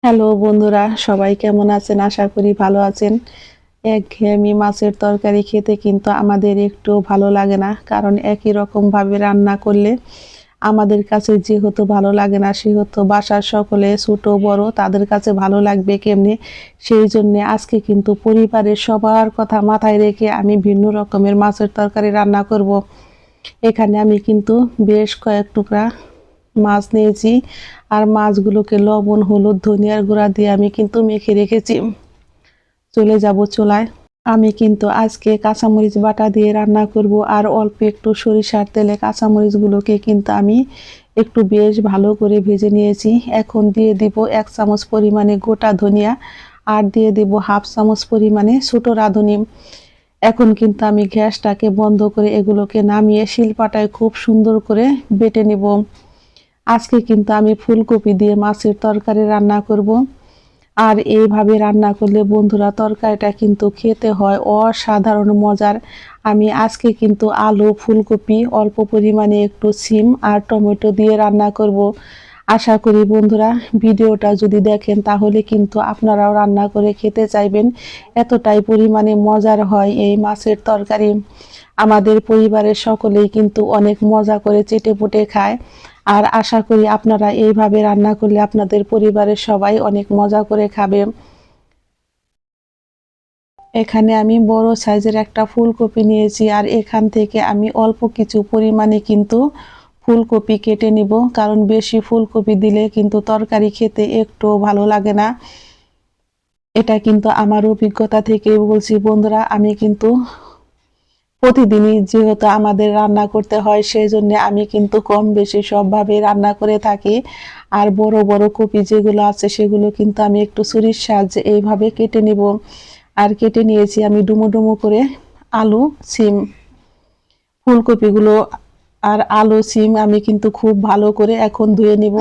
Hello বন্ধুরা, সবাই কেমন আছেন? আশা করি ভালো আছেন। একঘেয়েমি মাছের তরকারি খেতে কিন্তু আমাদের একটুও ভালো লাগে না। কারণ একই রকমভাবে রান্না করলে আমাদের কাছে যেহেতু ভালো লাগে না, সেহেতু বাসার সকলে ছোট বড় তাদের কাছে ভালো লাগবে কেমনে? সেই জন্যে আজকে কিন্তু পরিবারের সবার কথা মাথায় রেখে আমি ভিন্ন রকমের মাছের তরকারি রান্না করব। এখানে আমি কিন্তু বেশ কয়েক টুকরা মাছ নিয়েছি। আর মাছগুলোকে লবণ, হলুদ, ধনিয়ার গুঁড়া দিয়ে আমি কিন্তু মেখে রেখেছি। চলে যাব চুলায়। আমি কিন্তু আজকে কাঁচামরিচ বাটা দিয়ে রান্না করব। আর অল্প একটু সরিষার তেলে কাঁচামরিচগুলোকে কিন্তু আমি একটু বেশ ভালো করে ভেজে নিয়েছি। এখন দিয়ে দিব ১ চামচ পরিমাণে গোটা ধনিয়া, আর দিয়ে দেব 1/2 চামচ পরিমাণে ছোট রাঁধুনি। এখন কিন্তু আমি গ্যাসটাকে বন্ধ করে এগুলোকে নামিয়ে শিলপাটায় খুব সুন্দর করে বেটে নেব। আজকে কিন্তু আমি ফুলকপি দিয়ে মাছের তরকারি রান্না করব। আর এইভাবে রান্না করলে বন্ধুরা তরকারিটা কিন্তু খেতে হয় অসাধারণ মজার। আমি আজকে কিন্তু আলু, ফুলকপি, অল্প পরিমাণে একটু সিম আর টমেটো দিয়ে রান্না করব। আশা করি বন্ধুরা ভিডিওটা যদি দেখেন তাহলে কিন্তু আপনারাও রান্না করে খেতে চাইবেন। এতটাই পরিমাণে মজার হয় এই মাছের তরকারি। আমাদের পরিবারের সকলেই কিন্তু অনেক মজা করে চেটেপুটে খায়। আর আশা করি আপনারা এইভাবে রান্না করলে আপনাদের পরিবারের সবাই অনেক মজা করে খাবে। এখানে আমি বড় সাইজের একটা ফুলকপি নিয়েছি, আর এখান থেকে আমি অল্প কিছু পরিমাণে কিন্তু ফুলকপি কেটে নিব, কারণ বেশি ফুলকপি দিলে কিন্তু তরকারি খেতে একটুও ভালো লাগে না। এটা কিন্তু আমার অভিজ্ঞতা থেকে বলছি বন্ধুরা। আমি কিন্তু প্রতিদিনই যেহেতু আমাদের রান্না করতে হয়, সেই জন্য আমি কিন্তু কম বেশি সবভাবে রান্না করে থাকি। আর বড় বড় কপি যেগুলো আছে সেগুলো কিন্তু আমি একটু ছুরির সাহায্যে এইভাবে কেটে নিব। আর কেটে নিয়েছি আমি ডুমো ডুমো করে আলু, সিম, ফুলকপিগুলো আর আলু, সিম আমি কিন্তু খুব ভালো করে এখন ধুয়ে নিব।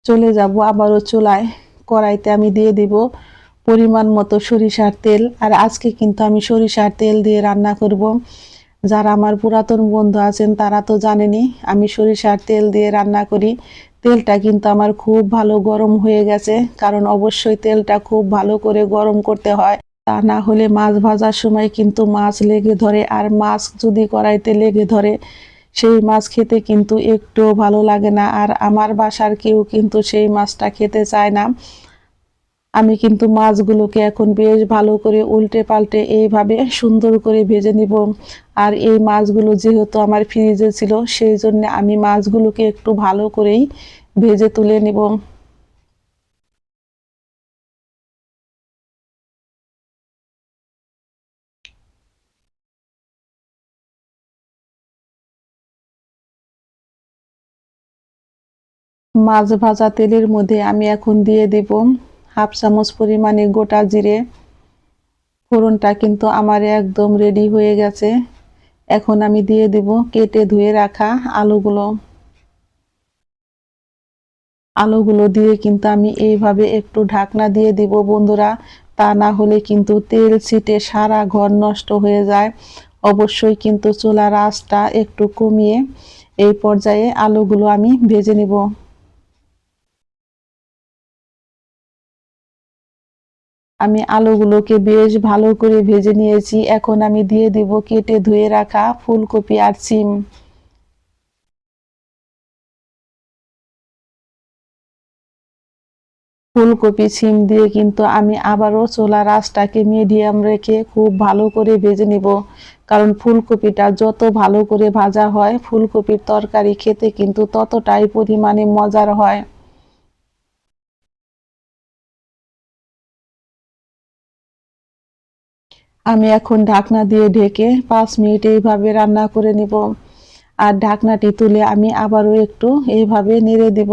চলে যাব আবারও চুলায়। কড়াইতে আমি দিয়ে দিব পরিমাণ মতো সরিষার তেল। আর আজকে কিন্তু আমি সরিষার তেল দিয়ে রান্না করব। যারা আমার পুরাতন বন্ধু আছেন তারা তো জানেনই আমি সরিষার তেল দিয়ে রান্না করি। তেলটা কিন্তু আমার খুব ভালো গরম হয়ে গেছে, কারণ অবশ্যই তেলটা খুব ভালো করে গরম করতে হয়। তা না হলে মাছ ভাজার সময় কিন্তু মাছ লেগে ধরে, আর মাছ যদি কড়াইতে লেগে ধরে সেই মাছ খেতে কিন্তু একটুও ভালো লাগে না। আর আমার বাসার কেউ কিন্তু সেই মাছটা খেতে চায় না। আমি কিন্তু মাছগুলোকে এখন বেশ ভালো করে উল্টে পাল্টে এইভাবে সুন্দর করে ভেজে নিব। আর এই মাছগুলো যেহেতু আমার ফ্রিজে ছিল, সেই জন্য আমি মাছগুলোকে একটু ভালো করেই ভেজে তুলে নিব। মাছ ভাজা তেলের মধ্যে আমি এখন দিয়ে দেব 1/2 চামচ পরিমাণে গোটা জিরে। ফোড়নটা কিন্তু আমার একদম রেডি হয়ে গেছে। এখন আমি দিয়ে দেব কেটে ধুয়ে রাখা আলুগুলো। আলুগুলো দিয়ে কিন্তু আমি এইভাবে একটু ঢাকনা দিয়ে দিব বন্ধুরা। তা না হলে কিন্তু তেল ছিটে সারা ঘর নষ্ট হয়ে যায়। অবশ্যই কিন্তু চুলার আঁচটা একটু কমিয়ে এই পর্যায়ে আলুগুলো আমি ভেজে নেব। আমি আলুগুলোকে বেশ ভালো করে ভেজে নিয়েছি। এখন আমি দিয়ে দিব কেটে ধুয়ে রাখা ফুলকপি আর সিম। ফুলকপি, সিম দিয়ে কিন্তু আমি আবারও চুলার আঁচটাকে মিডিয়াম রেখে খুব ভালো করে ভেজে নিব। কারণ ফুলকপিটা যত ভালো করে ভাজা হয় ফুলকপির তরকারি খেতে কিন্তু ততটাই পরিমাণে মজার হয়। আমি এখন ঢাকনা দিয়ে ঢেকে 5 মিনিট এইভাবে রান্না করে নিব। আর ঢাকনাটি তুলে আমি আবারও একটু এইভাবে নেড়ে দিব।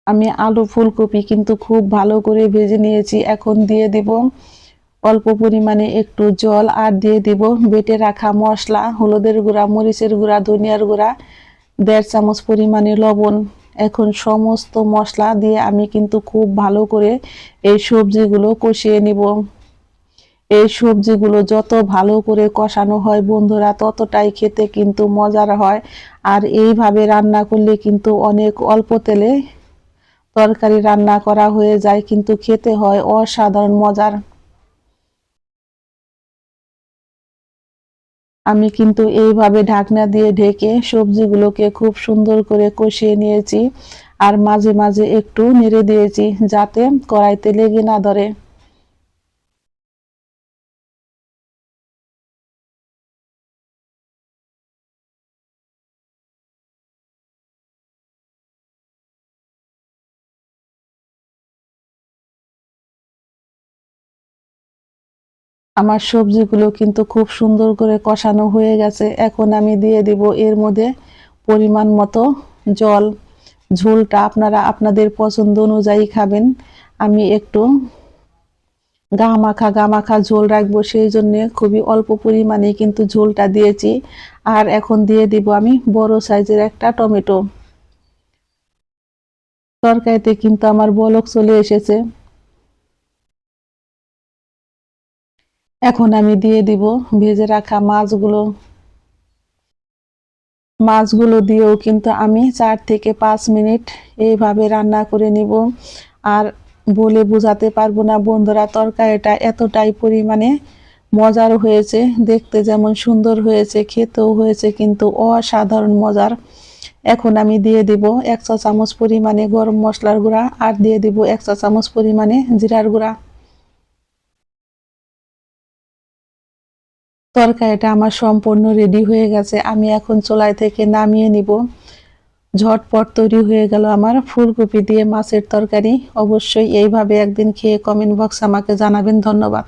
আমি আলু ফুলকপি কিন্তু খুব ভালো করে ভেজে নিয়েছি। এখন দিয়ে দিব অল্প পরিমাণে একটু জল আর দিয়ে দিব বেটে রাখা মশলা, হলুদের গুঁড়া, মরিচের গুঁড়া, ধনিয়ার গুঁড়া, 1.5 চামচ পরিমাণে লবণ। এখন সমস্ত মশলা দিয়ে আমি কিন্তু খুব ভালো করে এই সবজিগুলো কষিয়ে নিব। এই সবজিগুলো যত ভালো করে কষানো হয় বন্ধুরা, ততটাই খেতে কিন্তু মজার হয়। আর এইভাবে রান্না করলে কিন্তু অনেক অল্প তেলে তরকারি রান্না করা হয়ে যায়, কিন্তু খেতে হয় অসাধারণ মজার। আমি কিন্তু এইভাবে ঢাকনা দিয়ে ঢেকে সবজিগুলোকে খুব সুন্দর করে কষিয়ে নিয়েছি, আর মাঝে মাঝে একটু নেড়ে দিয়েছি যাতে কড়াইতে লেগে না ধরে। আমার সবজিগুলো কিন্তু খুব সুন্দর করে কষানো হয়ে গেছে। এখন আমি দিয়ে দিব এর মধ্যে পরিমাণ মতো জল। ঝোলটা আপনারা আপনাদের পছন্দ অনুযায়ী খাবেন। আমি একটু গা মাখা ঝোল রাখবো, সেই জন্য খুবই অল্প পরিমাণে কিন্তু ঝোলটা দিয়েছি। আর এখন দিয়ে দিব আমি বড় সাইজের একটা টমেটো। তরকারিতে কিন্তু আমার বলক চলে এসেছে। এখন আমি দিয়ে দিব ভেজে রাখা মাছগুলো। মাছগুলো দিয়েও কিন্তু আমি 4 থেকে 5 মিনিট এইভাবে রান্না করে নিব। আর বলে বোঝাতে পারবো না বন্ধুরা, তরকারিটা এতটাই পরিমাণে মজার হয়েছে, দেখতে যেমন সুন্দর হয়েছে, খেতেও হয়েছে কিন্তু অসাধারণ মজার। এখন আমি দিয়ে দিব 1 চা চামচ পরিমাণে গরম মশলার গুঁড়া, আর দিয়ে দিব 1 চা চামচ পরিমাণে জিরার গুঁড়া। তরকারিটা আমার সম্পূর্ণ রেডি হয়ে গেছে, আমি এখন চুলাই থেকে নামিয়ে নিব। ঝটপট তৈরি হয়ে গেল আমার ফুলকপি দিয়ে মাছের তরকারি। অবশ্যই এইভাবে একদিন খেয়ে কমেন্ট বক্সে আমাকে জানাবেন। ধন্যবাদ।